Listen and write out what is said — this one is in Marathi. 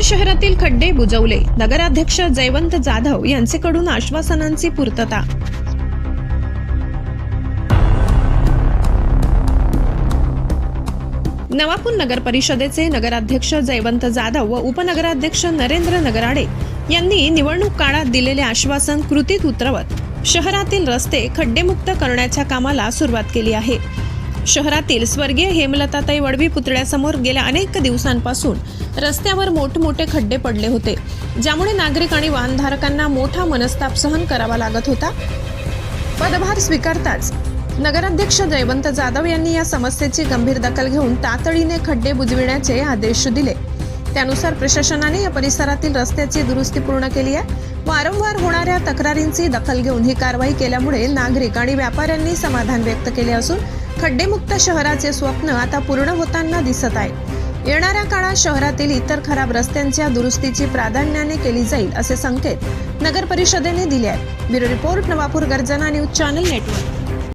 शहरातील खड्डे बुजवले, नगराध्यक्ष जयवंत जाधव यांचेकडून आश्वासनांची पूर्तता। नवापूर नगर परिषदेचे नगराध्यक्ष जयवंत जाधव व उपनगराध्यक्ष नरेंद्र नगराडे यांनी निवडणूक काळात दिलेले आश्वासन कृतीत उतरवत शहरातील रस्ते खड्डेमुक्त करण्याच्या कामाला सुरुवात केली आहे। शहरातील स्वर्गीय हेमलताताई वडवी पुतळ्यासमोर गेल्या अनेक दिवसांपासून रस्त्यावर मोठमोठे खड्डे पडले होते, ज्यामुळे नागरिक आणि वाहनधारकांना मोठा मनस्ताप सहन करावा लागत होता। पदभार स्वीकारताच नगराध्यक्ष जयवंत जाधव यांनी या समस्येची गंभीर दखल घेऊन तातडीने खड्डे बुजविण्याचे आदेश दिले। त्यानुसार प्रशासनाने या परिसरातील रस्त्याची दुरुस्ती पूर्ण केली आहे। वारंवार होणाऱ्या तक्रारींची दखल घेऊन ही कारवाई केल्यामुळे नागरिक आणि व्यापाऱ्यांनी समाधान व्यक्त केले असून खड्डेमुक्त शहराचे स्वप्न आता पूर्ण होताना दिसत आहे। येणाऱ्या काळात शहरातील इतर खराब रस्त्यांच्या दुरुस्तीची प्राधान्याने केली जाईल असे संकेत नगर परिषदेने दिले आहेत। ब्युरो रिपोर्ट, नवापूर गर्जना न्यूज चॅनल नेटवर्क।